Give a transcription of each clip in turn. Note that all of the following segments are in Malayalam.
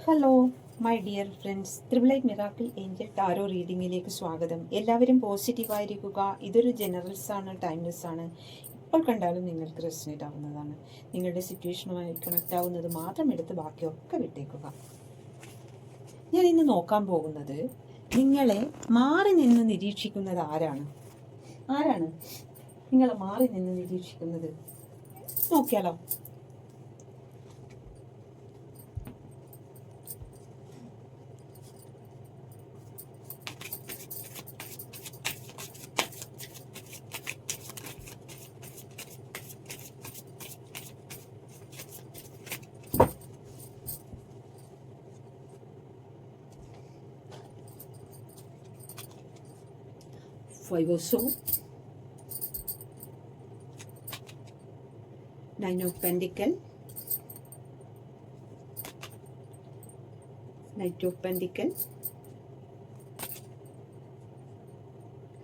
Hello my dear friends, triple eight miracle angel tarot റീഡിങ്ങിലേക്ക് സ്വാഗതം. എല്ലാവരും പോസിറ്റീവായിരിക്കുക. ഇതൊരു ജനറൽസ് ആണ്, ടൈംലെസ് ആണ്. ഇപ്പോൾ കണ്ടാലും നിങ്ങൾക്ക് റെസിനേറ്റ് ആവുന്നതാണ്. നിങ്ങളുടെ സിറ്റുവേഷനുമായി കണക്റ്റ് ആവുന്നത് മാത്രം എടുത്ത് ബാക്കിയൊക്കെ വിട്ടേക്കുക. ഞാൻ ഇന്ന് നോക്കാൻ പോകുന്നത് നിങ്ങളെ മാറി നിന്ന് നിരീക്ഷിക്കുന്നത് ആരാണ് നിങ്ങളെ മാറി നിന്ന് നിരീക്ഷിക്കുന്നത്. നോക്കിയാലോ? Five of Swords, Nine of Pentacles, Knight of Pentacles,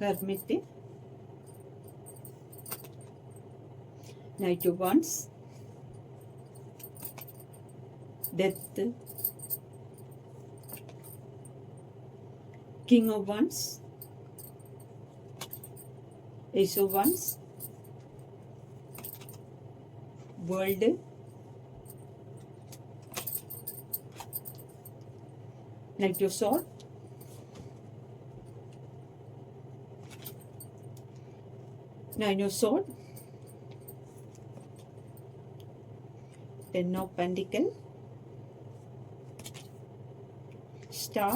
Hermit, Knight of Wands, Death, King of Wands, Ace of Wands, World, Knight of Swords, Nine of Swords, Ten of Pentacles, Star,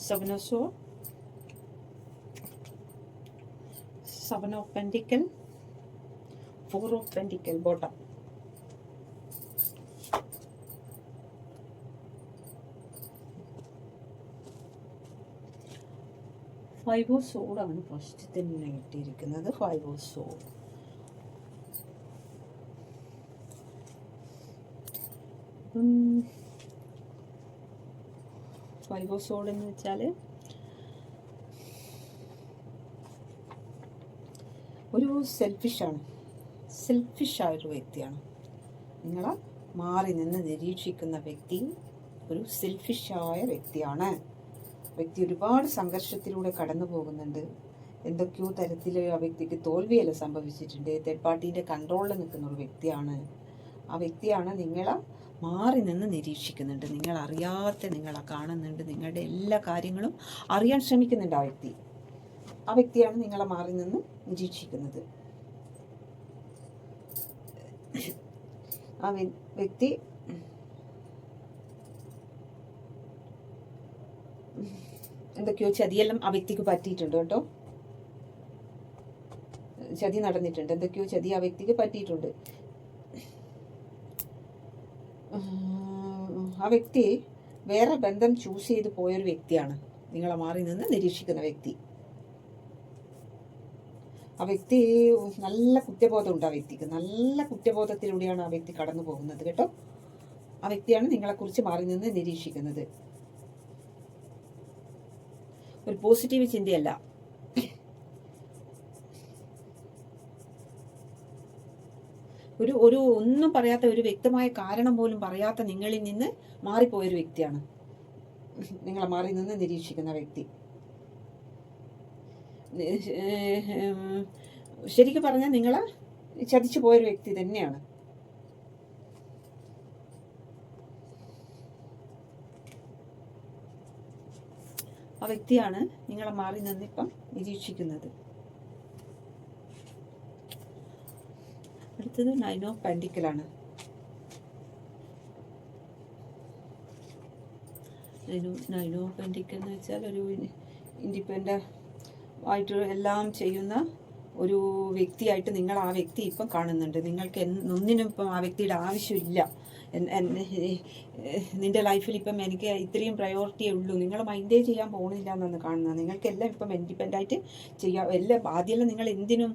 Seven of Swords, Seven of Pentacles, Four of Pentacles, bottom. Five of Swords ആണ് ഫസ്റ്റ് തന്നെ കിട്ടിയിരിക്കുന്നത്. Five of Swords. Five of Swords എന്ന് വെച്ചാൽ ഒരു സെൽഫിഷായൊരു വ്യക്തിയാണ്. നിങ്ങളെ മാറി നിന്ന് നിരീക്ഷിക്കുന്ന വ്യക്തി ഒരു സെൽഫിഷായ വ്യക്തിയാണ്. വ്യക്തി ഒരുപാട് സംഘർഷത്തിലൂടെ കടന്നു പോകുന്നുണ്ട്. എന്തൊക്കെയോ തരത്തിൽ ആ വ്യക്തിക്ക് തോൽവിയെല്ലാം സംഭവിച്ചിട്ടുണ്ട്. തേർഡ് പാർട്ടീൻ്റെ കൺട്രോളിൽ നിൽക്കുന്ന ഒരു വ്യക്തിയാണ്. ആ വ്യക്തിയാണ് നിങ്ങളെ മാറി നിന്ന് നിരീക്ഷിക്കുന്നുണ്ട്. നിങ്ങൾ അറിയാത്ത നിങ്ങളെ കാണുന്നുണ്ട്. നിങ്ങളുടെ എല്ലാ കാര്യങ്ങളും അറിയാൻ ശ്രമിക്കുന്നുണ്ട് ആ വ്യക്തിയാണ് നിങ്ങളെ മാറി നിന്ന് നിരീക്ഷിക്കുന്നത്. ആ വ്യക്തി എന്തൊക്കെയോ ചതിയെല്ലാം ആ വ്യക്തിക്ക് പറ്റിയിട്ടുണ്ട് കേട്ടോ. ചതി നടന്നിട്ടുണ്ട്. എന്തൊക്കെയോ ചതി ആ വ്യക്തിക്ക് പറ്റിയിട്ടുണ്ട്. ആ വ്യക്തി വേറെ ബന്ധം ചൂസ് ചെയ്ത് പോയൊരു വ്യക്തിയാണ്. നിങ്ങളെ മാറി നിന്ന് നിരീക്ഷിക്കുന്ന വ്യക്തി. ആ വ്യക്തി നല്ല കുറ്റബോധമുണ്ട്. ആ വ്യക്തിക്ക് നല്ല കുറ്റബോധത്തിലൂടെയാണ് ആ വ്യക്തി കടന്നു പോകുന്നത് കേട്ടോ. ആ വ്യക്തിയാണ് നിങ്ങളെക്കുറിച്ച് മാറി നിന്ന് നിരീക്ഷിക്കുന്നത്. ഒരു പോസിറ്റീവ് ചിന്തയല്ല. ഒരു ഒന്നും പറയാത്ത, ഒരു വ്യക്തമായ കാരണം പോലും പറയാത്ത നിങ്ങളിൽ നിന്ന് മാറിപ്പോയൊരു വ്യക്തിയാണ് നിങ്ങളെ മാറി നിന്ന് നിരീക്ഷിക്കുന്ന വ്യക്തി. ശരിക്കും പറഞ്ഞാൽ നിങ്ങളെ ചതിച്ചു പോയൊരു വ്യക്തി തന്നെയാണ്. ആ വ്യക്തിയാണ് നിങ്ങളെ മാറി നിന്നിപ്പം നിരീക്ഷിക്കുന്നത്. അടുത്തത് nine of പെന്റിക്കിളാണ്. Nine of pentacle എന്ന് വെച്ചാൽ ഒരു ഇൻഡിപെൻഡൻ്റ് ആയിട്ട് എല്ലാം ചെയ്യുന്ന ഒരു വ്യക്തിയായിട്ട് നിങ്ങൾ ആ വ്യക്തി ഇപ്പം കാണുന്നുണ്ട്. നിങ്ങൾക്ക് ഒന്നിനും ഇപ്പം ആ വ്യക്തിയുടെ ആവശ്യമില്ല. നിൻ്റെ ലൈഫിൽ ഇപ്പം എനിക്ക് ഇത്രയും പ്രയോറിറ്റിയേ ഉള്ളൂ, നിങ്ങൾ മൈൻഡേ ചെയ്യാൻ പോകുന്നില്ല എന്നാണ് കാണുന്നത്. നിങ്ങൾക്കെല്ലാം ഇപ്പം ഇൻഡിപെൻഡൻ്റായിട്ട് ചെയ്യാം. ആദ്യമെല്ലാം നിങ്ങൾ എന്തിനും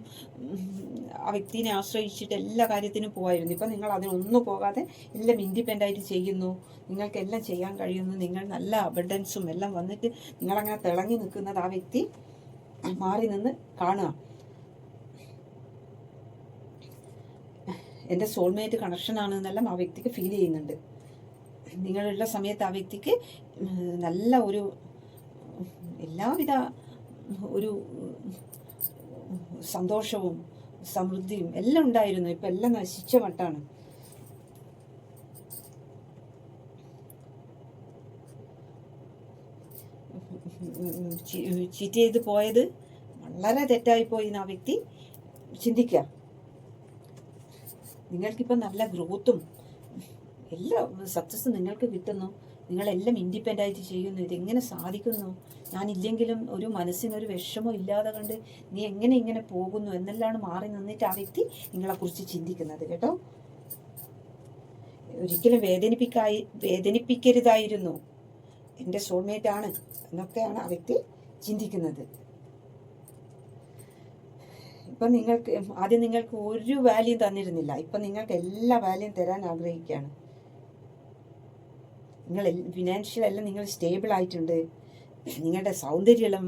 ആ വ്യക്തിനെ ആശ്രയിച്ചിട്ട് എല്ലാ കാര്യത്തിനും പോകായിരുന്നു. ഇപ്പം നിങ്ങൾ അതിനൊന്നും പോകാതെ എല്ലാം ഇൻഡിപെൻഡൻ്റായിട്ട് ചെയ്യുന്നു. നിങ്ങൾക്കെല്ലാം ചെയ്യാൻ കഴിയുന്നു. നിങ്ങൾ നല്ല അബണ്ടൻസും എല്ലാം വന്നിട്ട് നിങ്ങളങ്ങനെ തിളങ്ങി നിൽക്കുന്നത് ആ വ്യക്തി മാറി നിന്ന് കാണുക. എൻ്റെ സോൾമേറ്റ് കണക്ഷനാണ് എന്നെല്ലാം ആ വ്യക്തിക്ക് ഫീൽ ചെയ്യുന്നുണ്ട്. നിങ്ങളുള്ള സമയത്ത് ആ വ്യക്തിക്ക് നല്ല ഒരു എല്ലാവിധ ഒരു സന്തോഷവും സമൃദ്ധിയും എല്ലാം ഉണ്ടായിരുന്നു. ഇപ്പം എല്ലാം നശിച്ച മട്ടാണ്. ചീറ്റ് ചെയ്ത് പോയത് വളരെ തെറ്റായിപ്പോയി എന്ന് ആ വ്യക്തി ചിന്തിക്കുക. നിങ്ങൾക്കിപ്പം നല്ല ഗ്രോത്തും എല്ലാ സക്സസ് നിങ്ങൾക്ക് കിട്ടുന്നു. നിങ്ങളെല്ലാം ഇൻഡിപെൻഡൻ്റായിട്ട് ചെയ്യുന്നു. ഇതെങ്ങനെ സാധിക്കുന്നു? ഞാനില്ലെങ്കിലും ഒരു മനസ്സിനൊരു വിഷമം ഇല്ലാതെ കണ്ട് നീ എങ്ങനെ ഇങ്ങനെ പോകുന്നു എന്നെല്ലാം മാറി നിന്നിട്ട് ആ വ്യക്തി നിങ്ങളെക്കുറിച്ച് ചിന്തിക്കുന്നത് കേട്ടോ. ഒരിക്കലും വേദനിപ്പിക്കരുതായിരുന്നു, എൻ്റെ സോൾമേറ്റ് ആണ് എന്നൊക്കെയാണ് ആ വ്യക്തി ചിന്തിക്കുന്നത്. ഇപ്പം നിങ്ങൾക്ക് ഒരു വാല്യൂ തന്നിരുന്നില്ല. ഇപ്പം നിങ്ങൾക്ക് എല്ലാ വാല്യൂം തരാൻ ആഗ്രഹിക്കുകയാണ്. നിങ്ങൾ ഫിനാൻഷ്യൽ എല്ലാം നിങ്ങൾ സ്റ്റേബിൾ ആയിട്ടുണ്ട്. നിങ്ങളുടെ സൗന്ദര്യമെല്ലാം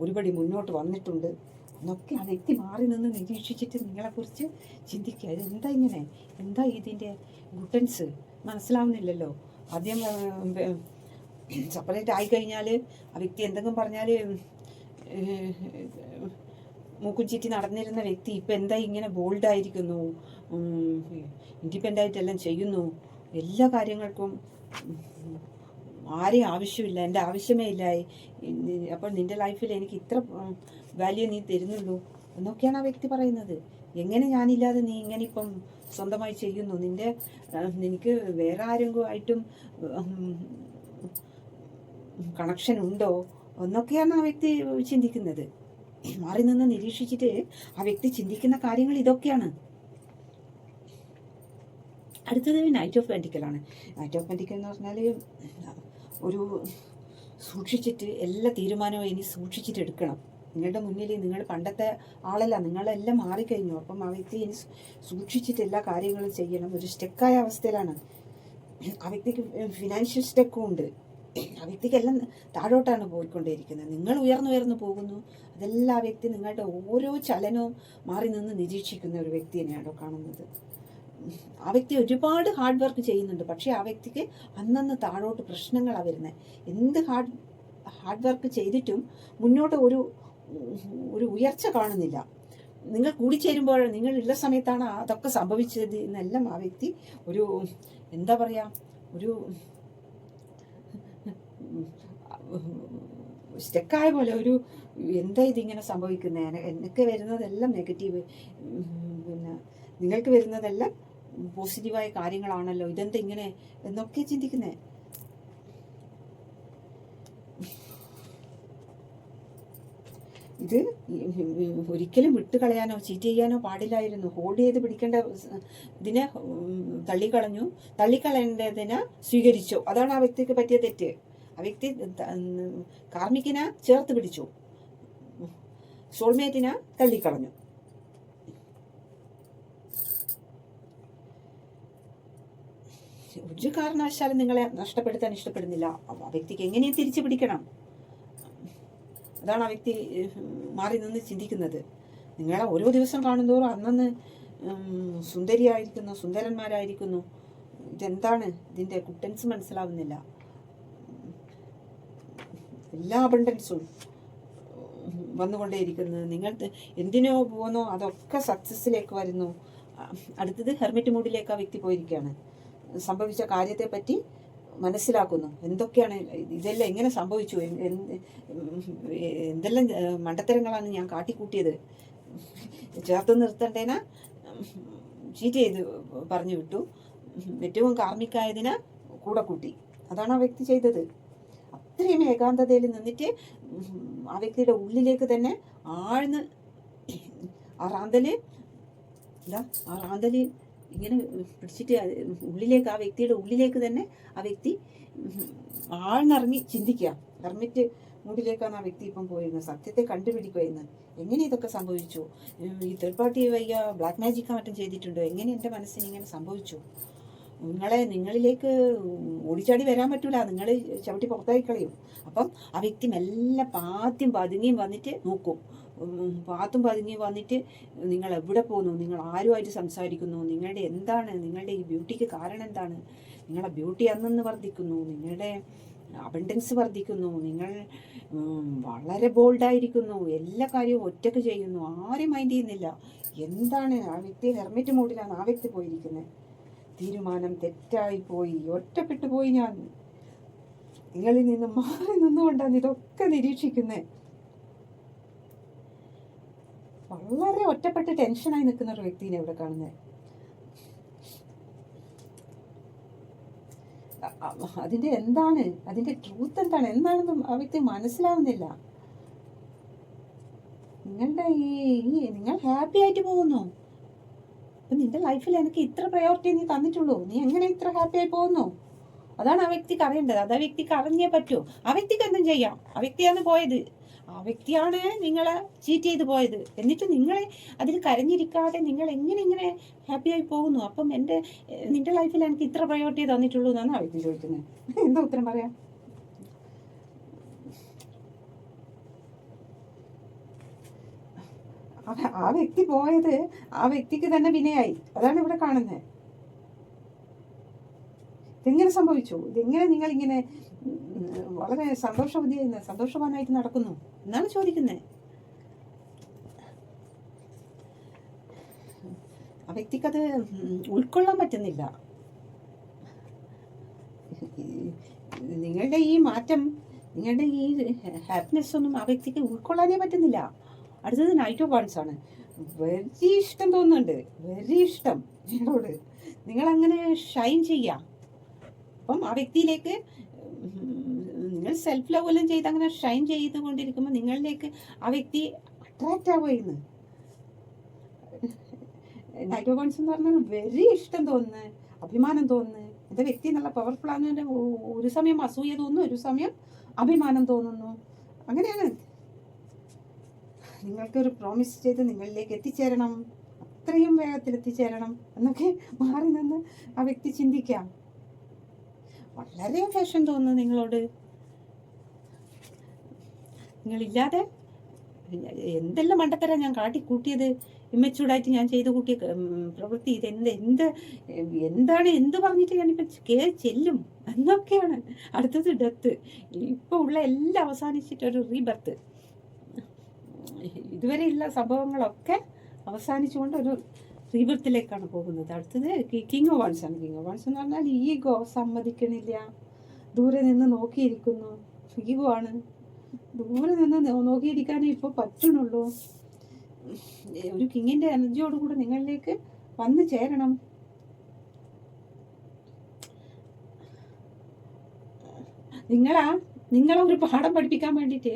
ഒരുപടി മുന്നോട്ട് വന്നിട്ടുണ്ട് എന്നൊക്കെ ആ വ്യക്തി മാറി നിന്ന് നിരീക്ഷിച്ചിട്ട് നിങ്ങളെക്കുറിച്ച് ചിന്തിക്കുക. ഇതെന്താ ഇങ്ങനെ, എന്താ ഇതിൻ്റെ ഗുട്ടൻസ് മനസ്സിലാവുന്നില്ലല്ലോ. ആദ്യം സെപ്പറേറ്റ് ആയിക്കഴിഞ്ഞാൽ ആ വ്യക്തി എന്തെങ്കിലും പറഞ്ഞാൽ മൂക്കും ചീറ്റി നടന്നിരുന്ന വ്യക്തി ഇപ്പം എന്താ ഇങ്ങനെ ബോൾഡായിരിക്കുന്നു, ഇൻഡിപെൻഡൻ്റായിട്ടെല്ലാം ചെയ്യുന്നു. എല്ലാ കാര്യങ്ങൾക്കും ആരെയും ആവശ്യമില്ല, എൻ്റെ ആവശ്യമേ ഇല്ല. അപ്പോൾ നിൻ്റെ ലൈഫിൽ എനിക്ക് ഇത്ര വാല്യൂ നീ തരുന്നുള്ളൂ എന്നൊക്കെയാണ് ആ വ്യക്തി പറയുന്നത്. എങ്ങനെ ഞാനില്ലാതെ നീ ഇങ്ങനെ ഇപ്പം സ്വന്തമായി ചെയ്യുന്നു? നിനക്ക് വേറെ ആരെങ്കിലും ആയിട്ടും കണക്ഷൻ ഉണ്ടോ എന്നൊക്കെയാണ് ആ വ്യക്തി ചിന്തിക്കുന്നത്. മാറി നിന്ന് നിരീക്ഷിച്ചിട്ട് ആ വ്യക്തി ചിന്തിക്കുന്ന കാര്യങ്ങൾ ഇതൊക്കെയാണ്. അടുത്തത് നൈറ്റ് ഓഫ് പെൻറ്റിക്കലാണ്. നൈറ്റ് ഓഫ് പെൻറ്റിക്കൽ എന്ന് പറഞ്ഞാൽ ഒരു സൂക്ഷിച്ചിട്ട് എല്ലാ തീരുമാനവും ഇനി സൂക്ഷിച്ചിട്ട് എടുക്കണം. നിങ്ങളുടെ മുന്നിൽ നിങ്ങൾ പണ്ടത്തെ ആളല്ല, നിങ്ങളെല്ലാം മാറിക്കഴിഞ്ഞു. അപ്പം ആ വ്യക്തി ഇനി സൂക്ഷിച്ചിട്ട് എല്ലാ കാര്യങ്ങളും ചെയ്യണം. ഒരു സ്റ്റെക്കായ അവസ്ഥയിലാണ് ആ വ്യക്തിക്ക്. ഫിനാൻഷ്യൽ സ്റ്റെക്കും ഉണ്ട്. ആ വ്യക്തിക്കെല്ലാം താഴോട്ടാണ് പോയിക്കൊണ്ടേയിരിക്കുന്നത്. നിങ്ങൾ ഉയർന്നു പോകുന്നു. അതെല്ലാം ആ വ്യക്തി നിങ്ങളുടെ ഓരോ ചലനവും മാറി നിന്ന് നിരീക്ഷിക്കുന്ന ഒരു വ്യക്തി തന്നെയാണോ കാണുന്നത്. ആ വ്യക്തി ഒരുപാട് ഹാർഡ് വർക്ക് ചെയ്യുന്നുണ്ട്. പക്ഷേ ആ വ്യക്തിക്ക് അന്നന്ന് താഴോട്ട് പ്രശ്നങ്ങളാണ് വരുന്നത്. എന്ത് ഹാർഡ് വർക്ക് ചെയ്തിട്ടും മുന്നോട്ട് ഒരു ഉയർച്ച കാണുന്നില്ല. നിങ്ങൾ കൂടിച്ചേരുമ്പോൾ നിങ്ങളുള്ള സമയത്താണ് അതൊക്കെ സംഭവിച്ചത് എന്നെല്ലാം ആ വ്യക്തി ഒരു എന്താ പറയുക, ഒരു സ്റ്റെക്കായ പോലെ ഒരു എന്താ ഇതിങ്ങനെ സംഭവിക്കുന്നത്, എനിക്ക് വരുന്നതെല്ലാം നെഗറ്റീവ്, പിന്നെ നിങ്ങൾക്ക് വരുന്നതെല്ലാം പോസിറ്റീവായ കാര്യങ്ങളാണല്ലോ, ഇതെന്താ ഇങ്ങനെ എന്നൊക്കെ ചിന്തിക്കുന്നത്. ഇത് ഒരിക്കലും വിട്ടുകളയാനോ ചീറ്റ് ചെയ്യാനോ പാടില്ലായിരുന്നു. ഹോൾഡ് ചെയ്ത് പിടിക്കേണ്ട ഇതിനെ തള്ളിക്കളയേണ്ടതിനെ സ്വീകരിച്ചു. അതാണ് ആ വ്യക്തിക്ക് പറ്റിയ തെറ്റ്. ആ വ്യക്തി കാർമികിനെ ചേർത്ത് പിടിച്ചു, സോൾമേറ്റിനെ തള്ളിക്കളഞ്ഞു. ഒരു കാരണവശാലും നിങ്ങളെ നഷ്ടപ്പെടുത്താൻ ഇഷ്ടപ്പെടുന്നില്ല. ആ വ്യക്തിക്ക് എങ്ങനെയും തിരിച്ചു പിടിക്കണം. അതാണ് ആ വ്യക്തി മാറി നിന്ന് ചിന്തിക്കുന്നത്. നിങ്ങളെ ഓരോ ദിവസം കാണുന്തോറും അന്നന്ന് സുന്ദരിയായിരിക്കുന്നു, സുന്ദരന്മാരായിരിക്കുന്നു. ഇതെന്താണ് ഇതിൻ്റെ കുട്ടൻസ് മനസ്സിലാവുന്നില്ല. എല്ലാ അബണ്ടൻസും വന്നുകൊണ്ടേയിരിക്കുന്നത്. നിങ്ങൾ എന്തിനോ പോകുന്നോ അതൊക്കെ സക്സസ്സിലേക്ക് വരുന്നു. അടുത്തത് ഹെർമിറ്റ് മൂഡിലേക്ക് ആ വ്യക്തി പോയിരിക്കുകയാണ്. സംഭവിച്ച കാര്യത്തെപ്പറ്റി മനസ്സിലാക്കുന്നു. എന്തൊക്കെയാണ് ഇതെല്ലാം എങ്ങനെ സംഭവിച്ചു, എന്തെല്ലാം മണ്ടത്തരങ്ങളാണ് ഞാൻ കാട്ടിക്കൂട്ടിയത്, ചേർത്ത് നിർത്തേണ്ടതിനെ ചീറ്റ് ചെയ്ത് പറഞ്ഞു വിട്ടു, ഏറ്റവും കാർമികമായതിനെ കൂടെ കൂട്ടി. അതാണ് ആ വ്യക്തി ചെയ്തത്. അത്രയും ഏകാന്തതയിൽ നിന്നിട്ട് ആ വ്യക്തിയുടെ ഉള്ളിലേക്ക് തന്നെ ആഴ്ന്ന് ആ റാന്തല് ഇങ്ങനെ പിടിച്ചിട്ട് ഉള്ളിലേക്ക്, ആ വ്യക്തിയുടെ ഉള്ളിലേക്ക് തന്നെ ആ വ്യക്തി ആഴ്ന്നിറങ്ങി ചിന്തിക്കുക. ഹെർമിറ്റ് മൂഡിലേക്കാണ് ആ വ്യക്തി ഇപ്പം പോയിരുന്നത്. സത്യത്തെ കണ്ടുപിടിക്കുമായിരുന്നു. എങ്ങനെ ഇതൊക്കെ സംഭവിച്ചു? ഈ തേർഡ് പാർട്ടി വയ്യ ബ്ലാക്ക് മാജിക് മറ്റും ചെയ്തിട്ടുണ്ടോ? എങ്ങനെ എൻ്റെ മനസ്സിന് ഇങ്ങനെ സംഭവിച്ചു? നിങ്ങളിലേക്ക് ഓടിച്ചാടി വരാൻ പറ്റൂല, നിങ്ങൾ ചവിട്ടി പുറത്തായി കളയും. അപ്പം ആ വ്യക്തി മെല്ലെ ആദ്യം പതുങ്ങിയും വന്നിട്ട് നോക്കും, പാത്തും പതുങ്ങി വന്നിട്ട് നിങ്ങൾ എവിടെ പോകുന്നു, നിങ്ങൾ ആരുമായിട്ട് സംസാരിക്കുന്നു, നിങ്ങളുടെ എന്താണ്, നിങ്ങളുടെ ഈ ബ്യൂട്ടിക്ക് കാരണം എന്താണ്, നിങ്ങളുടെ ബ്യൂട്ടി അന്നന്ന് വർദ്ധിക്കുന്നു, നിങ്ങളുടെ അബണ്ടൻസ് വർദ്ധിക്കുന്നു, നിങ്ങൾ വളരെ ബോൾഡായിരിക്കുന്നു, എല്ലാ കാര്യവും ഒറ്റക്ക് ചെയ്യുന്നു, ആരും മൈൻഡ് ചെയ്യുന്നില്ല. എന്താണ് ആ വ്യക്തി ഹെർമിറ്റ് മോഡിലാണ് ആ വ്യക്തി പോയിരിക്കുന്നത്. തീരുമാനം തെറ്റായി പോയി, ഒറ്റപ്പെട്ടു പോയി, ഞാൻ നിങ്ങളിൽ നിന്ന് മാറി നിന്നുകൊണ്ടാണ് ഇതൊക്കെ നിരീക്ഷിക്കുന്നത്. വളരെ ഒറ്റപ്പെട്ട് ടെൻഷനായി നിൽക്കുന്ന ഒരു വ്യക്തിനെ ഇവിടെ കാണുന്നത്. അതിന്റെ എന്താണ്, അതിന്റെ ട്രൂത്ത് എന്താണെന്ന് ആ വ്യക്തി മനസ്സിലാവുന്നില്ല. നിങ്ങളുടെ നിങ്ങൾ ഹാപ്പി ആയിട്ട് പോകുന്നു. അപ്പൊ നിന്റെ ലൈഫിൽ എനിക്ക് ഇത്ര പ്രയോറിറ്റി നീ തന്നിട്ടുള്ളൂ, നീ എങ്ങനെ ഇത്ര ഹാപ്പി ആയി പോകുന്നു? അതാണ് ആ വ്യക്തിക്ക് അറിയേണ്ടത്. അത് ആ വ്യക്തിക്ക് അറിഞ്ഞേ പറ്റൂ. ആ വ്യക്തിക്ക് എന്തും ചെയ്യാം. ആ വ്യക്തിയാണ് പോയത്, ആ വ്യക്തിയാണ് നിങ്ങളെ ചീറ്റ് ചെയ്ത് പോയത്. എന്നിട്ട് നിങ്ങളെ അതിൽ കരഞ്ഞിരിക്കാതെ നിങ്ങൾ എങ്ങനെ ഹാപ്പി ആയി പോകുന്നു? അപ്പം നിന്റെ ലൈഫിൽ എനിക്ക് ഇത്ര പ്രയോറിറ്റി തന്നിട്ടുള്ളൂ എന്നാണ് ആ വ്യക്തി ചോദിക്കുന്നത്. എന്താ ഉത്തരം പറയാം? ആ വ്യക്തി പോയത് ആ വ്യക്തിക്ക് തന്നെ വിനയായി. അതാണ് ഇവിടെ കാണുന്നത്. ഇതെങ്ങനെ സംഭവിച്ചു? ഇതെങ്ങനെ നിങ്ങളിങ്ങനെ വളരെ സന്തോഷവാനായിട്ട് നടക്കുന്നു എന്നാണ് ചോദിക്കുന്നത്. ആ വ്യക്തിക്കത് ഉൾക്കൊള്ളാൻ പറ്റുന്നില്ല. നിങ്ങളുടെ ഈ മാറ്റം, നിങ്ങളുടെ ഈ ഹാപ്പിനെസ് ഒന്നും ആ വ്യക്തിക്ക് ഉൾക്കൊള്ളാനേ പറ്റുന്നില്ല. അടുത്തത് നൈറ്റ് ഓഫ് വൺസ് ആണ്. വെരി ഇഷ്ടം തോന്നുന്നുണ്ട്, വെരി ഇഷ്ടം നിങ്ങളോട്. നിങ്ങളങ്ങനെ ഷൈൻ ചെയ്യാം. അപ്പം ആ വ്യക്തിയിലേക്ക് നിങ്ങൾ സെൽഫ് ലവ് എല്ലാം ചെയ്ത് അങ്ങനെ ഷൈൻ ചെയ്തുകൊണ്ടിരിക്കുമ്പോൾ നിങ്ങളിലേക്ക് ആ വ്യക്തി അട്രാക്റ്റ് ആവുകയെന്ന്. നൈറ്റ് ഓഫ് വൺസ് എന്ന് പറഞ്ഞാൽ വെരി ഇഷ്ടം തോന്നുന്നു, അഭിമാനം തോന്നുന്നു. എൻ്റെ വ്യക്തി നല്ല പവർഫുൾ ആണ്. ഒരു സമയം അസൂയ തോന്നുന്നു, ഒരു സമയം അഭിമാനം തോന്നുന്നു. അങ്ങനെയാണ്. നിങ്ങൾക്കൊരു പ്രോമിസ് ചെയ്ത് നിങ്ങളിലേക്ക് എത്തിച്ചേരണം, അത്രയും വേഗത്തിൽ എത്തിച്ചേരണം എന്നൊക്കെ മാറി നിന്ന് ആ വ്യക്തി ചിന്തിക്കാം. വളരെ ഫാഷൻ തോന്നുന്നു നിങ്ങളോട്. നിങ്ങളില്ലാതെ എന്തെല്ലാം മണ്ടത്തരാ ഞാൻ കാട്ടിക്കൂട്ടിയത്, ഇമ്മച്ചൂടായിട്ട് ഞാൻ ചെയ്ത് കൂട്ടിയ പ്രവൃത്തി, എന്താണ് എന്ത് പറഞ്ഞിട്ട് ഞാനിപ്പോൾ ചെല്ലും എന്നൊക്കെയാണ്. അടുത്തത് ഡെത്ത്. ഇപ്പോൾ ഉള്ള എല്ലാം അവസാനിച്ചിട്ടൊരു റീബർത്ത്. ഇതുവരെയുള്ള സംഭവങ്ങളൊക്കെ അവസാനിച്ചുകൊണ്ട് ഒരു റീബർത്തിലേക്കാണ് പോകുന്നത്. അടുത്തത് കിങ് ഓഫ് വൺസ് ആണ്. കിങ് ഓഫ് വൺസ് എന്ന് പറഞ്ഞാൽ ഈഗോ സമ്മതിക്കണില്ല, ദൂരെ നിന്ന് നോക്കിയിരിക്കുന്നു. ഈഗോ ആണ്. ദൂരെ നിന്ന് നോക്കിയിരിക്കാനേ ഇപ്പോൾ പറ്റുന്നുള്ളൂ. ഒരു കിങ്ങിന്റെ എനർജിയോടുകൂടെ നിങ്ങളിലേക്ക് വന്നു ചേരണം. നിങ്ങളെ ഒരു പാഠം പഠിപ്പിക്കാൻ വേണ്ടിയിട്ട്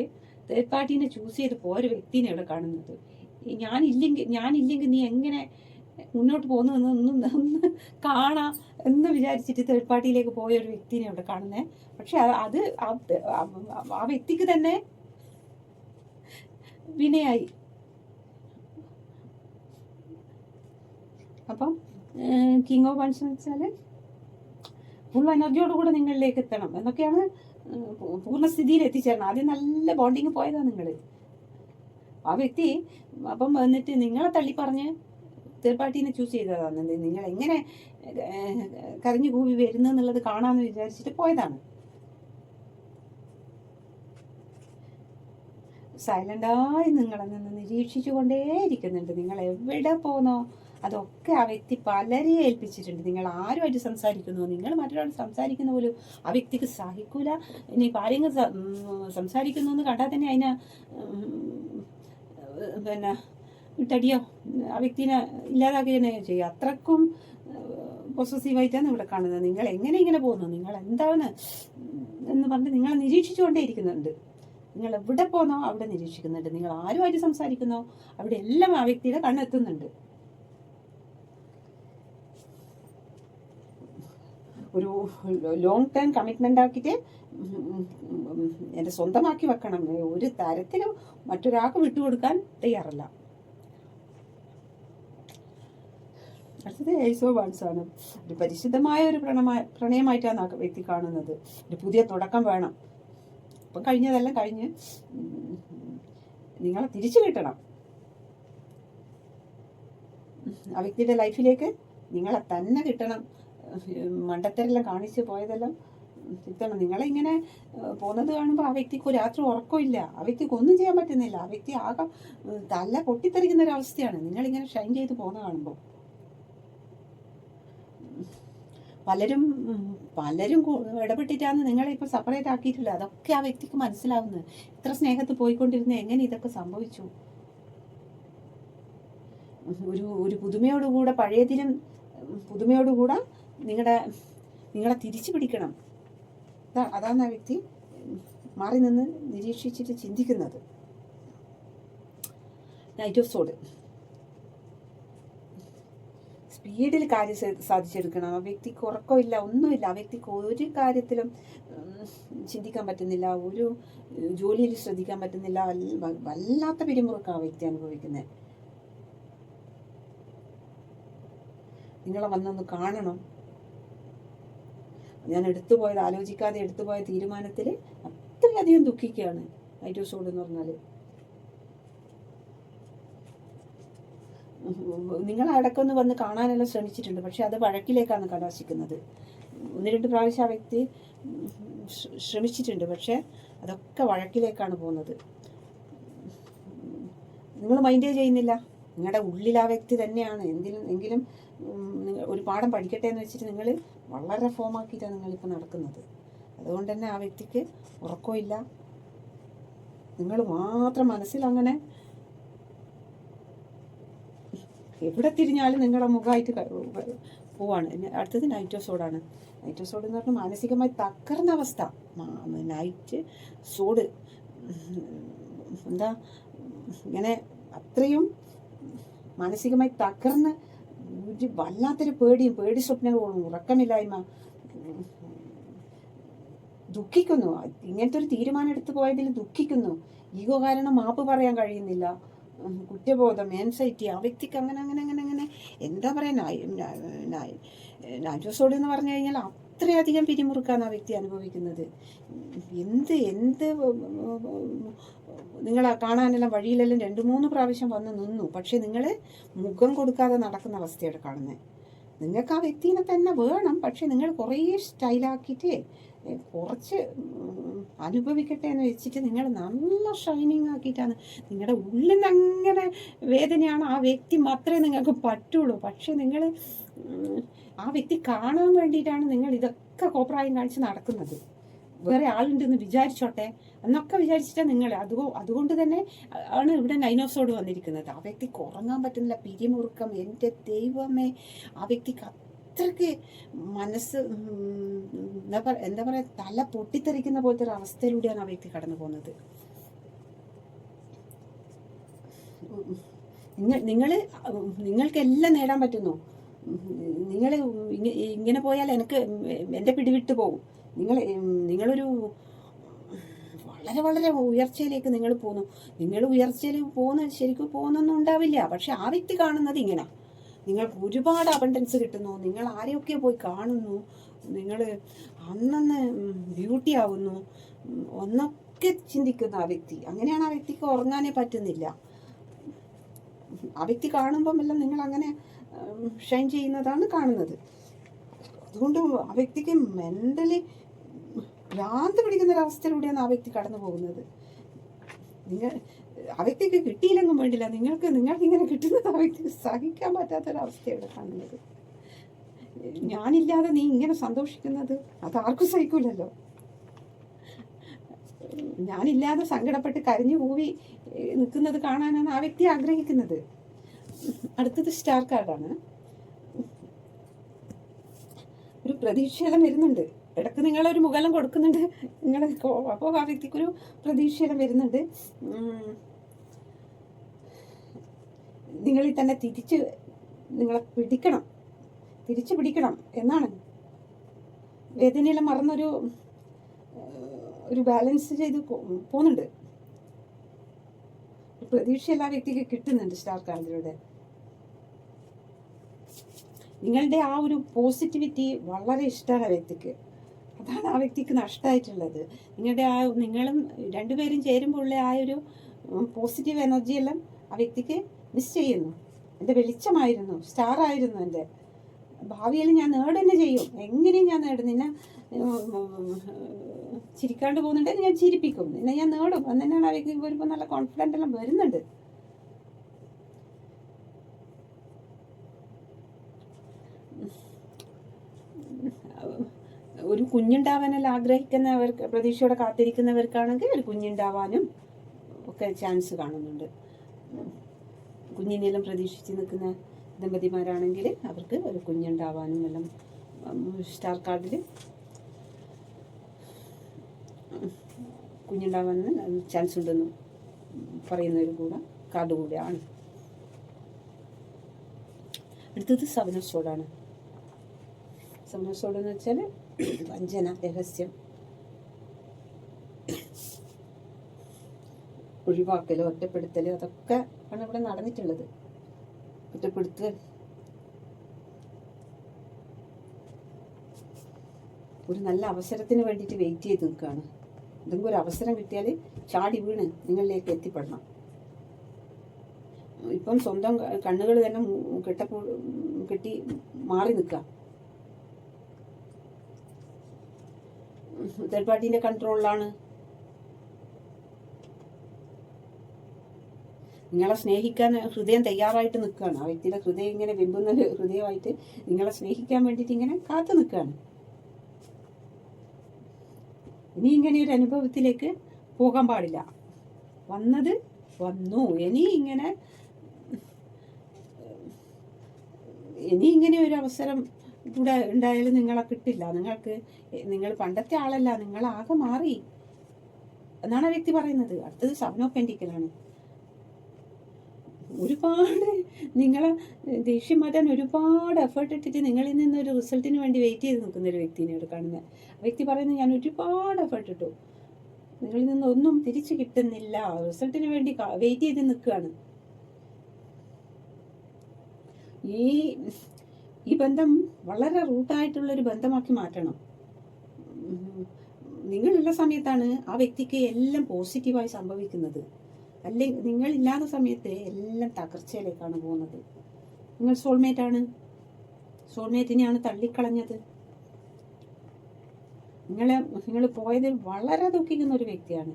തേർഡ് പാർട്ടീനെ ചൂസ് ചെയ്ത് പോയൊരു വ്യക്തിനെ ഇവിടെ കാണുന്നത്. ഞാനില്ലെങ്കിൽ നീ എങ്ങനെ മുന്നോട്ട് പോകുന്നതെന്ന് കാണാം എന്ന് വിചാരിച്ചിട്ട് തേർഡ് പാർട്ടിയിലേക്ക് പോയ ഒരു വ്യക്തിനെ ഇവിടെ കാണുന്നത്. പക്ഷെ അത് ആ വ്യക്തിക്ക് തന്നെ വിനയായി. അപ്പം കിങ് ഓഫ് വൺസ് എന്ന് വെച്ചാൽ ഫുൾ എനർജിയോടുകൂടെ നിങ്ങളിലേക്ക് എത്തണം എന്നൊക്കെയാണ്, പൂർണ്ണസ്ഥിതിയിൽ എത്തിച്ചേരണം. ആദ്യം നല്ല ബോണ്ടിങ് പോയതാണ് നിങ്ങൾ. ആ വ്യക്തി അപ്പം വന്നിട്ട് നിങ്ങളെ തള്ളിപ്പറഞ്ഞ് തേർഡ് പാർട്ടീനെ ചൂസ് ചെയ്തതാണ്. നിങ്ങൾ എങ്ങനെ കരഞ്ഞു കൂവി വരുന്നു എന്നുള്ളത് കാണാമെന്ന് വിചാരിച്ചിട്ട് പോയതാണ്. സൈലൻ്റായി നിങ്ങളെ നിന്ന് നിരീക്ഷിച്ചു കൊണ്ടേയിരിക്കുന്നുണ്ട്. നിങ്ങൾ എവിടെ പോന്നോ അതൊക്കെ ആ വ്യക്തി പലരെയും ഏൽപ്പിച്ചിട്ടുണ്ട്. നിങ്ങൾ ആരുമായിട്ട് സംസാരിക്കുന്നു, നിങ്ങൾ മറ്റൊരാൾ സംസാരിക്കുന്ന പോലും ആ വ്യക്തിക്ക് സഹിക്കൂല. ഇനി കാര്യങ്ങൾ സംസാരിക്കുന്നു എന്ന് കണ്ടാൽ തന്നെ അതിനെ പിന്നെ വിട്ടടിയോ ആ വ്യക്തിനെ ഇല്ലാതാക്കുകയോ ചെയ്യുക. അത്രക്കും പൊസസീവായിട്ടാണ് ഇവിടെ കാണുന്നത്. നിങ്ങൾ എങ്ങനെ ഇങ്ങനെ പോകുന്നു, നിങ്ങൾ എന്താണ് എന്ന് പറഞ്ഞ് നിങ്ങളെ നിരീക്ഷിച്ചുകൊണ്ടേ ഇരിക്കുന്നുണ്ട്. നിങ്ങൾ എവിടെ പോന്നോ അവിടെ നിരീക്ഷിക്കുന്നുണ്ട്. നിങ്ങൾ ആരുമായിട്ട് സംസാരിക്കുന്നോ അവിടെ എല്ലാം ആ വ്യക്തിയുടെ കണ്ണെത്തുന്നുണ്ട്. ഒരു ലോങ് ടേം കമ്മിറ്റ്മെൻ്റ് ആക്കിയിട്ട് എൻ്റെ സ്വന്തമാക്കി വെക്കണം. ഒരു തരത്തിലും മറ്റൊരാൾക്ക് വിട്ടുകൊടുക്കാൻ തയ്യാറല്ല. അടുത്തത് ഏസ് ഓഫ് വൺസ് ആണ്. ഒരു പരിശുദ്ധമായ ഒരു പ്രണയമായിട്ടാണ് ആ വ്യക്തി കാണുന്നത്. ഒരു പുതിയ തുടക്കം വേണം. അപ്പം കഴിഞ്ഞതെല്ലാം കഴിഞ്ഞ് നിങ്ങളെ തിരിച്ചു കിട്ടണം. ആ വ്യക്തിയുടെ ലൈഫിലേക്ക് നിങ്ങളെ തന്നെ കിട്ടണം. മണ്ടത്തരെല്ലാം കാണിച്ച് പോയതെല്ലാം തിരുത്തണം. നിങ്ങളെ ഇങ്ങനെ പോകുന്നത് കാണുമ്പോൾ ആ വ്യക്തിക്ക് രാത്രി ഉറക്കമില്ല, ആ വ്യക്തിക്ക് ഒന്നും ചെയ്യാൻ പറ്റുന്നില്ല, ആ വ്യക്തി ആകെ തല പൊട്ടിത്തെറിക്കുന്ന ഒരവസ്ഥയാണ് നിങ്ങളിങ്ങനെ ഷൈൻ ചെയ്ത് പോകുന്ന കാണുമ്പോൾ. പലരും ഇടപെട്ടിട്ടാണ് നിങ്ങളെ ഇപ്പോൾ സെപ്പറേറ്റ് ആക്കിയിട്ടില്ല. അതൊക്കെ ആ വ്യക്തിക്ക് മനസ്സിലാവുന്നത്. ഇത്ര സ്നേഹത്തിൽ പോയിക്കൊണ്ടിരുന്ന എങ്ങനെ ഇതൊക്കെ സംഭവിച്ചു? ഒരു പുതുമയോടുകൂടെ, പഴയതിലും പുതുമയോടുകൂടെ നിങ്ങളെ തിരിച്ചു പിടിക്കണം. അതാണ് ആ വ്യക്തി മാറി നിന്ന് നിരീക്ഷിച്ചിട്ട് ചിന്തിക്കുന്നത്. നൈറ്റ് ഓഫ് സോഡ്, സ്പീഡിൽ കാര്യം സാധിച്ചെടുക്കണം. ആ വ്യക്തിക്ക് ഉറക്കമില്ല, ഒന്നുമില്ല. ആ വ്യക്തിക്ക് ഒരു കാര്യത്തിലും ചിന്തിക്കാൻ പറ്റുന്നില്ല, ഒരു ജോലിയിൽ ശ്രദ്ധിക്കാൻ പറ്റുന്നില്ല. വല്ലാത്ത പിരിമുറുക്കം ആ വ്യക്തി അനുഭവിക്കുന്നത്. നിങ്ങളെ വന്നൊന്ന് കാണണം. ഞാൻ എടുത്തുപോയത്, ആലോചിക്കാതെ എടുത്തുപോയ തീരുമാനത്തിൽ അത്രയധികം ദുഃഖിക്കുകയാണ് നൈറ്റ് ഓഫ് സോഡ് എന്ന് പറഞ്ഞാൽ. നിങ്ങൾ അടക്കൊന്ന് വന്ന് കാണാനെല്ലാം ശ്രമിച്ചിട്ടുണ്ട്, പക്ഷെ അത് വഴക്കിലേക്കാണ് കലാശിക്കുന്നത്. 1-2 പ്രാവശ്യം ആ വ്യക്തി ശ്രമിച്ചിട്ടുണ്ട്, പക്ഷെ അതൊക്കെ വഴക്കിലേക്കാണ് പോകുന്നത്. നിങ്ങൾ മൈൻഡേ ചെയ്യുന്നില്ല. നിങ്ങളുടെ ഉള്ളിൽ ആ വ്യക്തി തന്നെയാണ്. എങ്കിലും ഒരു പാഠം പഠിക്കട്ടെ എന്ന് വെച്ചിട്ട് നിങ്ങൾ വളരെ ഫോമാക്കിയിട്ടാണ് നിങ്ങളിപ്പോൾ നടക്കുന്നത്. അതുകൊണ്ട് തന്നെ ആ വ്യക്തിക്ക് ഉറക്കമില്ല. നിങ്ങൾ മാത്രം മനസ്സിൽ അങ്ങനെ എവിടെ തിരിഞ്ഞാലും നിങ്ങളുടെ മുഖമായിട്ട് പോവാണ്. അടുത്തത് നൈറ്റ് ഓഫ് സോഡാണ്. നൈറ്റ് ഓഫ് സോഡ് എന്ന് പറഞ്ഞാൽ മാനസികമായി തകർന്ന അവസ്ഥ. നൈറ്റ് സോഡ് എന്താ, ഇങ്ങനെ അത്രയും മാനസികമായി തകർന്ന് ഒരു വല്ലാത്തൊരു പേടി സ്വപ്നങ്ങളും, ഉറക്കമില്ലായ്മ, ദുഃഖിക്കുന്നു. ഇങ്ങനത്തെ ഒരു തീരുമാനം എടുത്തു പോയതിൽ ദുഃഖിക്കുന്നു. ഈഗോ കാരണം മാപ്പ് പറയാൻ കഴിയുന്നില്ല, കുറ്റബോധം, ആൻസൈറ്റി. ആ വ്യക്തിക്ക് അങ്ങനെ എന്താ പറയുക, നൈറ്റ് ഓഫ് സോഡ് എന്ന് പറഞ്ഞു കഴിഞ്ഞാൽ അത്രയധികം പിരിമുറുക്കാണ് ആ വ്യക്തി അനുഭവിക്കുന്നത്. എന്ത് നിങ്ങളെ കാണാനെല്ലാം വഴിയിലെല്ലാം 2-3 പ്രാവശ്യം വന്ന് നിന്നു, പക്ഷെ നിങ്ങൾ മുഖം കൊടുക്കാതെ നടക്കുന്ന അവസ്ഥയാണ് കാണുന്നത്. നിങ്ങൾക്ക് ആ വ്യക്തിനെ തന്നെ വേണം, പക്ഷെ നിങ്ങൾ കുറേ സ്റ്റൈലാക്കിയിട്ട് കുറച്ച് അനുഭവിക്കട്ടെ എന്ന് വെച്ചിട്ട് നിങ്ങൾ നല്ല ഷൈനിങ് ആക്കിയിട്ടാണ്, നിങ്ങളുടെ ഉള്ളിൽ നിന്ന് അങ്ങനെ വേദനയാണ്, ആ വ്യക്തി മാത്രമേ നിങ്ങൾക്ക് പറ്റുള്ളൂ. പക്ഷെ നിങ്ങൾ ആ വ്യക്തി കാണാൻ വേണ്ടിയിട്ടാണ് നിങ്ങൾ ഇതൊക്കെ കോപ്രായം കാണിച്ച് നടക്കുന്നത്. വേറെ ആളുണ്ടെന്ന് വിചാരിച്ചോട്ടെ എന്നൊക്കെ വിചാരിച്ചിട്ടാണ് നിങ്ങൾ. അതുകൊണ്ട് തന്നെ ആണ് ഇവിടെ നൈറ്റ് ഓഫ് സോഡ് വന്നിരിക്കുന്നത്. ആ വ്യക്തിക്ക് ഉറങ്ങാൻ പറ്റുന്നില്ല, പിരിമുറുക്കം. എൻ്റെ ദൈവമേ, ആ വ്യക്തിക്ക് അത്രയ്ക്ക് മനസ്സ് എന്താ പറയുക, തല പൊട്ടിത്തെറിക്കുന്ന പോലത്തെ ഒരു അവസ്ഥയിലൂടെയാണ് ആ വ്യക്തി കടന്നു പോകുന്നത്. നിങ്ങൾക്കെല്ലാം നേടാൻ പറ്റുന്നു. നിങ്ങൾ ഇങ്ങനെ പോയാൽ എൻ്റെ പിടിവിട്ട് പോകും. നിങ്ങളൊരു വളരെ ഉയർച്ചയിലേക്ക് നിങ്ങൾ പോകുന്നു. നിങ്ങൾ ഉയർച്ചയിൽ ശരിക്കും പോകുന്നൊന്നും ഉണ്ടാവില്ല. പക്ഷെ ആ വ്യക്തി കാണുന്നത് ഇങ്ങനെ. നിങ്ങൾക്ക് ഒരുപാട് അബണ്ടൻസ് കിട്ടുന്നു, നിങ്ങൾ ആരെയൊക്കെ പോയി കാണുന്നു, നിങ്ങൾ അന്നന്ന് ബ്യൂട്ടി ആവുന്നു ഒന്നൊക്കെ ചിന്തിക്കുന്നു ആ വ്യക്തി. അങ്ങനെയാണ് ആ വ്യക്തിക്ക് ഉറങ്ങാനേ പറ്റുന്നില്ല. ആ വ്യക്തി കാണുമ്പം എല്ലാം നിങ്ങൾ അങ്ങനെ ഷൈൻ ചെയ്യുന്നതാണ് കാണുന്നത്. അതുകൊണ്ട് ആ വ്യക്തിക്ക് മെൻ്റലി ഭ്രാന്ത് പിടിക്കുന്നൊരവസ്ഥയിലൂടെയാണ് ആ വ്യക്തി കടന്നു പോകുന്നത്. ആ വ്യക്തിക്ക് കിട്ടിയില്ലെന്നും വേണ്ടില്ല, നിങ്ങൾക്ക് ഇങ്ങനെ കിട്ടുന്നത് ആ വ്യക്തിക്ക് സഹിക്കാൻ പറ്റാത്തൊരവസ്ഥയാണ് കാണുന്നത്. ഞാനില്ലാതെ നീ ഇങ്ങനെ സന്തോഷിക്കുന്നത് അതാർക്കും സഹിക്കൂലല്ലോ. ഞാനില്ലാതെ സങ്കടപ്പെട്ട് കരഞ്ഞു കൂവി നിൽക്കുന്നത് കാണാനാണ് ആ വ്യക്തി ആഗ്രഹിക്കുന്നത്. അടുത്തത് സ്റ്റാർ കാർഡാണ്. ഒരു പ്രതീക്ഷയെല്ലാം വരുന്നുണ്ട്. ഇടയ്ക്ക് നിങ്ങളൊരു മുഖം കൊടുക്കുന്നുണ്ട് അപ്പോൾ ആ വ്യക്തിക്കൊരു പ്രതീക്ഷയെല്ലാം വരുന്നുണ്ട്. നിങ്ങളിൽ തന്നെ നിങ്ങളെ തിരിച്ചു പിടിക്കണം എന്നാണ്. വേദനയെല്ലാം മറന്നൊരു ബാലൻസ് ചെയ്ത് പോകുന്നുണ്ട്. പ്രതീക്ഷ എല്ലാ വ്യക്തിക്ക് കിട്ടുന്നുണ്ട് സ്റ്റാർ കാർഡിലൂടെ. നിങ്ങളുടെ ആ ഒരു പോസിറ്റിവിറ്റി വളരെ ഇഷ്ടമാണ് ആ വ്യക്തിക്ക്. അതാണ് ആ വ്യക്തിക്ക് നഷ്ടമായിട്ടുള്ളത്. നിങ്ങളും രണ്ടുപേരും ചേരുമ്പോൾ ഉള്ള ആ ഒരു പോസിറ്റീവ് എനർജി എല്ലാം ആ വ്യക്തിക്ക് മിസ് ചെയ്യുന്നു. എൻ്റെ വെളിച്ചമായിരുന്നു, സ്റ്റാർ ആയിരുന്നു. എൻ്റെ ഭാവിയിൽ ഞാൻ നേടുന്നെ ചെയ്യും, എങ്ങനെയും ഞാൻ നേടും. നിന്നെ ചിരിക്കാണ്ട് പോകുന്നുണ്ടെങ്കിൽ ഞാൻ ചിരിപ്പിക്കും, നിന്നെ ഞാൻ നേടും എന്ന് തന്നെയാണ് ആ വ്യക്തിക്ക് വരുമ്പോൾ നല്ല കോൺഫിഡൻ്റ് എല്ലാം വരുന്നുണ്ട്. ഒരു കുഞ്ഞുണ്ടാവാനെല്ലാം ആഗ്രഹിക്കുന്നവർക്ക്, പ്രതീക്ഷയോടെ കാത്തിരിക്കുന്നവർക്കാണെങ്കിൽ ഒരു കുഞ്ഞുണ്ടാവാനും ഒക്കെ ചാൻസ് കാണുന്നുണ്ട്. കുഞ്ഞിനെല്ലാം പ്രതീക്ഷിച്ച് നിൽക്കുന്ന ദമ്പതിമാരാണെങ്കിൽ അവർക്ക് ഒരു കുഞ്ഞുണ്ടാവാനും എല്ലാം സ്റ്റാർ കാർഡിൽ കുഞ്ഞുണ്ടാവാൻ ചാൻസ് ഉണ്ടെന്നും പറയുന്നൊരു കാർഡ് കൂടെയാണ്. അടുത്തത് സെവൻ ഓഫ് സോഡാണ്. സെവൻ ഓഫ് സോഡ് എന്ന് വെച്ചാൽ വഞ്ചന, രഹസ്യം, ഒഴിവാക്കലോ ഒറ്റപ്പെടുത്തലോ അതൊക്കെ ആണ് ഇവിടെ നടന്നിട്ടുള്ളത്. ഒറ്റപ്പെടുത്തൽ, ഒരു നല്ല അവസരത്തിന് വേണ്ടിയിട്ട് വെയിറ്റ് ചെയ്ത് നിൽക്കുകയാണ്. എന്തെങ്കിലും ഒരു അവസരം കിട്ടിയാൽ ചാടി വീണ് നിങ്ങളിലേക്ക് എത്തിപ്പെടണം. ഇപ്പം സ്വന്തം കണ്ണുകൾ തന്നെ കെട്ടി മാറി നിൽക്കുക. തേർഡ് പാർട്ടീൻ്റെ കൺട്രോളിലാണ്. നിങ്ങളെ സ്നേഹിക്കാൻ ഹൃദയം തയ്യാറായിട്ട് നിൽക്കുകയാണ്. ആ വ്യക്തിയുടെ ഹൃദയം ഇങ്ങനെ വെമ്പുന്ന ഹൃദയമായിട്ട് നിങ്ങളെ സ്നേഹിക്കാൻ വേണ്ടിയിട്ട് ഇങ്ങനെ കാത്തു നിൽക്കുകയാണ്. ഇനി ഇങ്ങനെ ഒരു അനുഭവത്തിലേക്ക് പോകാൻ പാടില്ല. വന്നത് വന്നു. ഇനി ഇങ്ങനെ ഒരു അവസരം കൂടെ ഉണ്ടായാലും നിങ്ങളെ കിട്ടില്ല. നിങ്ങൾ പണ്ടത്തെ ആളല്ല, നിങ്ങളാകെ മാറി എന്നാണ് ആ വ്യക്തി പറയുന്നത്. അടുത്തത് സെവൻ ഓഫ് പെന്റിക്കിളാണ്. ഒരുപാട് നിങ്ങളെ ദേഷ്യം മാറ്റാൻ ഒരുപാട് എഫേർട്ട് ഇട്ടിട്ട് നിങ്ങളിൽ നിന്നൊരു റിസൾട്ടിന് വേണ്ടി വെയിറ്റ് ചെയ്ത് നിൽക്കുന്ന ഒരു വ്യക്തിനെയാണ് കാണുന്നത്. ആ വ്യക്തി പറയുന്നത്, ഞാൻ ഒരുപാട് എഫേർട്ട് ഇട്ടു, നിങ്ങളിൽ നിന്നൊന്നും തിരിച്ചു കിട്ടുന്നില്ല, റിസൾട്ടിന് വേണ്ടി വെയിറ്റ് ചെയ്ത് നിൽക്കുകയാണ്. ഈ ബന്ധം വളരെ റൂട്ടായിട്ടുള്ളൊരു ബന്ധമാക്കി മാറ്റണം. നിങ്ങളുള്ള സമയത്താണ് ആ വ്യക്തിക്ക് എല്ലാം പോസിറ്റീവായി സംഭവിക്കുന്നത്. അല്ലെങ്കിൽ നിങ്ങളില്ലാത്ത സമയത്ത് എല്ലാം തകർച്ചയിലേക്കാണ് പോകുന്നത്. നിങ്ങൾ സോൾമേറ്റിനെയാണ് തള്ളിക്കളഞ്ഞത്. നിങ്ങൾ പോയതിൽ വളരെ ദുഃഖിക്കുന്ന ഒരു വ്യക്തിയാണ്.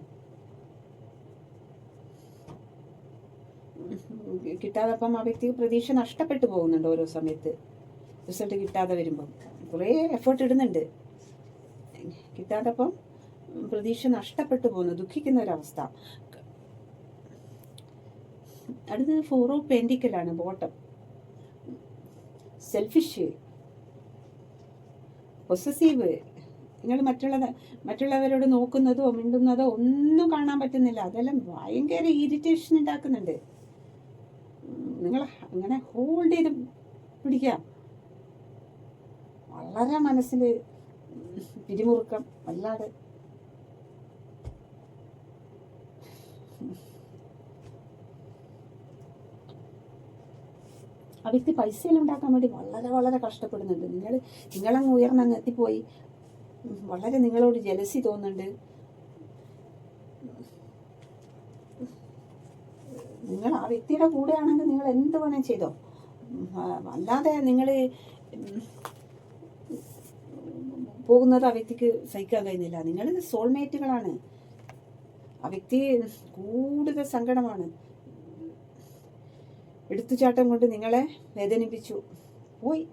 കിട്ടാതപ്പം ആ വ്യക്തിക്ക് പ്രതീക്ഷ നഷ്ടപ്പെട്ടു പോകുന്നുണ്ട്. ഓരോ സമയത്ത് റിസൾട്ട് കിട്ടാതെ വരുമ്പം കുറേ എഫേർട്ട് ഇടുന്നുണ്ട്, കിട്ടാതപ്പം പ്രതീക്ഷ നഷ്ടപ്പെട്ടു പോകുന്നു, ദുഃഖിക്കുന്ന ഒരവസ്ഥ. അടുത്തത് ഫോർ ഓഫ് പെന്റിക്കിളാണ്, ബോട്ടം. Selfish, possessive. നിങ്ങൾ മറ്റുള്ളവരോട് നോക്കുന്നതോ മിണ്ടുന്നതോ ഒന്നും കാണാൻ പറ്റുന്നില്ല. അതെല്ലാം ഭയങ്കര ഇറിറ്റേഷൻ ഉണ്ടാക്കുന്നുണ്ട്. നിങ്ങൾ ഇങ്ങനെ ഹോൾഡ് ചെയ്ത് പിടിക്കാം. വളരെ മനസ്സിൽ പിരിമുറുക്കം വല്ലാതെ. ആ വ്യക്തി പൈസയെല്ലാം ഉണ്ടാക്കാൻ വേണ്ടി വളരെ വളരെ കഷ്ടപ്പെടുന്നുണ്ട്. നിങ്ങളങ്ങ് ഉയർന്നങ്ങ് എത്തിപ്പോയി വളരെ നിങ്ങളോട് ജലസി തോന്നുന്നുണ്ട്. നിങ്ങൾ ആ വ്യക്തിയുടെ കൂടെയാണെങ്കിൽ നിങ്ങൾ എന്ത് വേണേൽ ചെയ്തോ, അല്ലാതെ നിങ്ങൾ പോകുന്നത് ആ വ്യക്തിക്ക് സഹിക്കാൻ കഴിയുന്നില്ല. നിങ്ങൾ സോൾമേറ്റുകളാണ്. ആ വ്യക്തി കൂടുതൽ സങ്കടമാണ്. എടുത്തുചാട്ടം കൊണ്ട് നിങ്ങളെ വേദനിപ്പിച്ചു പോയി.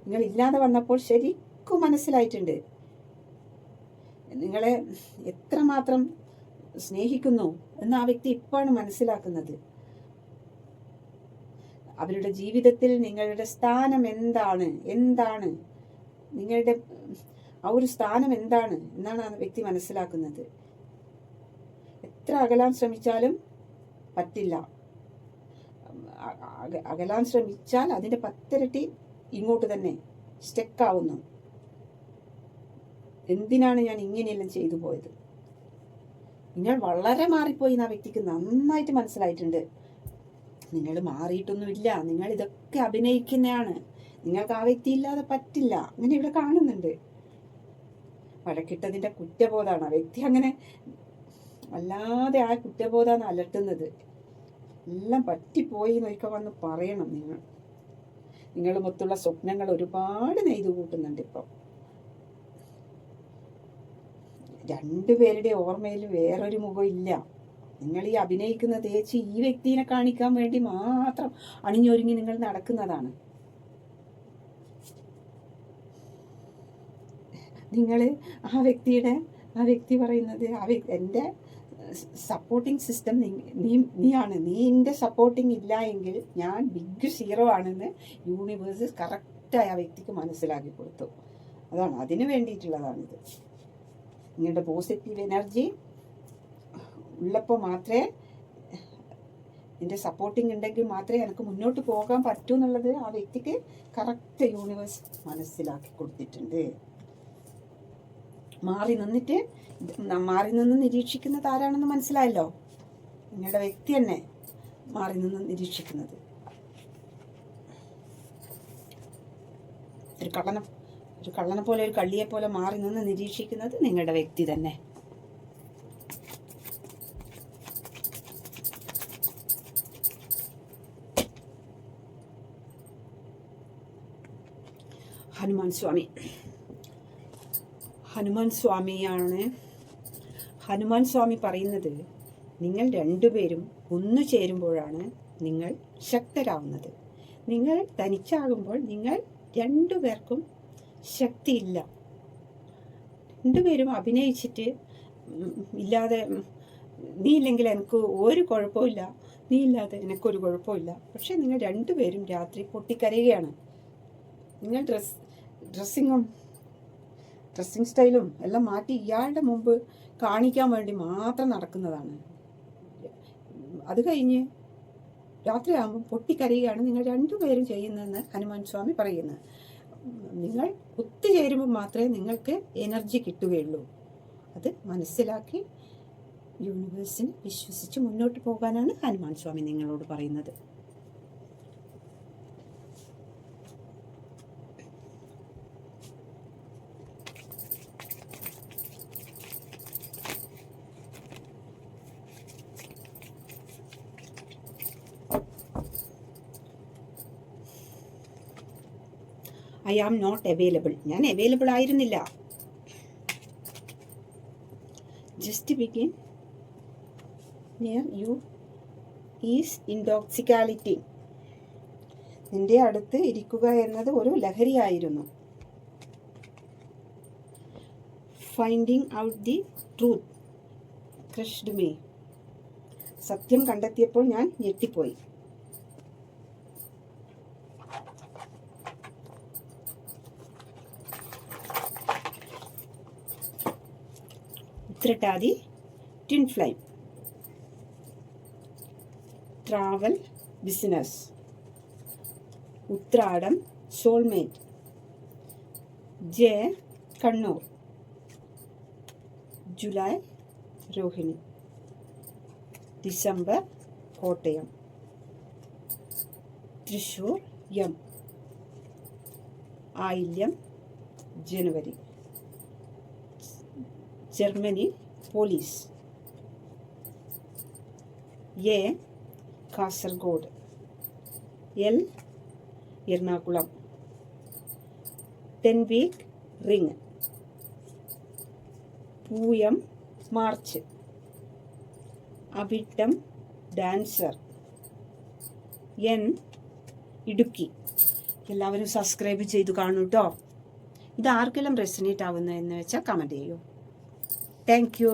നിങ്ങളില്ലാതെ വന്നപ്പോൾ ശരിക്കും മനസ്സിലായിട്ടുണ്ട് നിങ്ങളെ എത്രമാത്രം സ്നേഹിക്കുന്നു എന്ന് ആ വ്യക്തി ഇപ്പോഴാണ് മനസ്സിലാക്കുന്നത്. അവരുടെ ജീവിതത്തിൽ നിങ്ങളുടെ സ്ഥാനം എന്താണ് നിങ്ങളുടെ ആ ഒരു സ്ഥാനം എന്താണ് എന്നാണ് ആ വ്യക്തി മനസ്സിലാക്കുന്നത്. എത്ര അകലാൻ ശ്രമിച്ചാലും പറ്റില്ല. അകലാൻ ശ്രമിച്ചാൽ അതിൻ്റെ 10 ഇരട്ടി ഇങ്ങോട്ട് തന്നെ സ്റ്റെക്കാവുന്നു. എന്തിനാണ് ഞാൻ ഇങ്ങനെയെല്ലാം ചെയ്തു പോയത്? നിങ്ങൾ വളരെ മാറിപ്പോയി എന്ന് ആ വ്യക്തിക്ക് നന്നായിട്ട് മനസ്സിലായിട്ടുണ്ട്. നിങ്ങൾ മാറിയിട്ടൊന്നുമില്ല, നിങ്ങൾ ഇതൊക്കെ അഭിനയിക്കുന്നതാണ്, നിങ്ങൾക്ക് ആ വ്യക്തി ഇല്ലാതെ പറ്റില്ല, അങ്ങനെ ഇവിടെ കാണുന്നുണ്ട്. വഴക്കിട്ടതിൻ്റെ കുറ്റബോധമാണ്. ആ വ്യക്തി അങ്ങനെ അല്ലാതെ ആ കുറ്റബോധമാണ് അലട്ടുന്നത്. എല്ലാം പറ്റിപ്പോയി എന്നൊക്കെ വന്ന് പറയണം. നിങ്ങളുമൊത്തുള്ള സ്വപ്നങ്ങൾ ഒരുപാട് നെയ്തു കൂട്ടുന്നുണ്ട് ഇപ്പം. രണ്ടുപേരുടെ ഓർമ്മയിൽ വേറൊരു മുഖം ഇല്ല. നിങ്ങൾ ഈ അഭിനയിക്കുന്ന തേച്ച് ഈ വ്യക്തിയെ കാണിക്കാൻ വേണ്ടി മാത്രം അണിഞ്ഞൊരുങ്ങി നിങ്ങൾ നടക്കുന്നതാണ്. നിങ്ങൾ ആ വ്യക്തി പറയുന്നത് എൻ്റെ സപ്പോർട്ടിങ് സിസ്റ്റം നീയാണ്, നീ എൻ്റെ സപ്പോർട്ടിങ് ഇല്ല എങ്കിൽ ഞാൻ ബിഗ് സീറോ ആണെന്ന് യൂണിവേഴ്സ് കറക്റ്റായി ആ വ്യക്തിക്ക് മനസ്സിലാക്കി കൊടുത്തു. അതാണ്, അതിന് വേണ്ടിയിട്ടുള്ളതാണിത്. നിങ്ങളുടെ പോസിറ്റീവ് എനർജി ഉള്ളപ്പോൾ മാത്രമേ, എൻ്റെ സപ്പോർട്ടിങ് ഉണ്ടെങ്കിൽ മാത്രമേ എനിക്ക് മുന്നോട്ട് പോകാൻ പറ്റൂ എന്നുള്ളത് ആ വ്യക്തിക്ക് കറക്റ്റ് യൂണിവേഴ്സ് മനസ്സിലാക്കി കൊടുത്തിട്ടുണ്ട്. മാറി നിന്ന് നിരീക്ഷിക്കുന്നത് ആരാണെന്ന് മനസ്സിലായല്ലോ. നിങ്ങളുടെ വ്യക്തി തന്നെ മാറി നിന്ന് നിരീക്ഷിക്കുന്നത്. ഒരു കള്ളനെ പോലെ, ഒരു കള്ളിയെ പോലെ മാറി നിന്ന് നിരീക്ഷിക്കുന്നത് നിങ്ങളുടെ വ്യക്തി തന്നെ. ഹനുമാൻ സ്വാമി പറയുന്നത്, നിങ്ങൾ രണ്ടുപേരും ഒന്നു ചേരുമ്പോഴാണ് നിങ്ങൾ ശക്തരാവുന്നത്. നിങ്ങൾ തനിച്ചാകുമ്പോൾ നിങ്ങൾ രണ്ടുപേർക്കും ശക്തിയില്ല. രണ്ടുപേരും അഭിനയിച്ചിട്ട് ഇല്ലാതെ, നീ ഇല്ലെങ്കിൽ എനിക്ക് ഒരു കുഴപ്പമില്ല, നീ ഇല്ലാതെ എനിക്കൊരു കുഴപ്പമില്ല. പക്ഷെ നിങ്ങൾ രണ്ടുപേരും രാത്രി പൊട്ടിക്കരയുകയാണ്. നിങ്ങൾ ഡ്രസ്സിങ് സ്റ്റൈലും എല്ലാം മാറ്റി ഇയാളുടെ മുമ്പ് കാണിക്കാൻ വേണ്ടി മാത്രം നടക്കുന്നതാണ്. അത് കഴിഞ്ഞ് രാത്രിയാകുമ്പോൾ പൊട്ടിക്കരയുകയാണ് നിങ്ങൾ രണ്ടുപേരും ചെയ്യുന്നതെന്ന് ഹനുമാൻ സ്വാമി പറയുന്നത്. നിങ്ങൾ ഒത്തുചേരുമ്പോൾ മാത്രമേ നിങ്ങൾക്ക് എനർജി കിട്ടുകയുള്ളൂ. അത് മനസ്സിലാക്കി യൂണിവേഴ്സിനെ വിശ്വസിച്ച് മുന്നോട്ട് പോകാനാണ് ഹനുമാൻ സ്വാമി നിങ്ങളോട് പറയുന്നത്. I am not available. ഞാൻ അവൈലബിൾ ആയിരുന്നില്ല. ജസ്റ്റ് ബിഗിൻ നിയർ യു ഈസ് ഇൻടോക്സിക്കാലിറ്റി. നിന്റെ അടുത്ത് ഇരിക്കുക എന്നത് ഒരു ലഹരിയായിരുന്നു. Finding out the truth crushed me. സത്യം കണ്ടെത്തിയപ്പോൾ ഞാൻ ഞെട്ടിപ്പോയി. Uthrattathi twin flame. Travel business. Uthradam soulmate. J Kannur. July Rohini. December Kottayam. Thrissur M. Ayilyam January. Germany police. A Kasaragod. L Ernakulam. 10 week ring. Pooyam March. Avittam dancer. N Idukki. എല്ലാവരും സബ്സ്ക്രൈബ് ചെയ്തു കാണൂ കേട്ടോ. ഇത് ആർക്കെല്ലാം റെസനേറ്റ് ആവുന്നതെന്ന് വെച്ചാൽ കമൻറ്റ് ചെയ്യൂ. Thank you.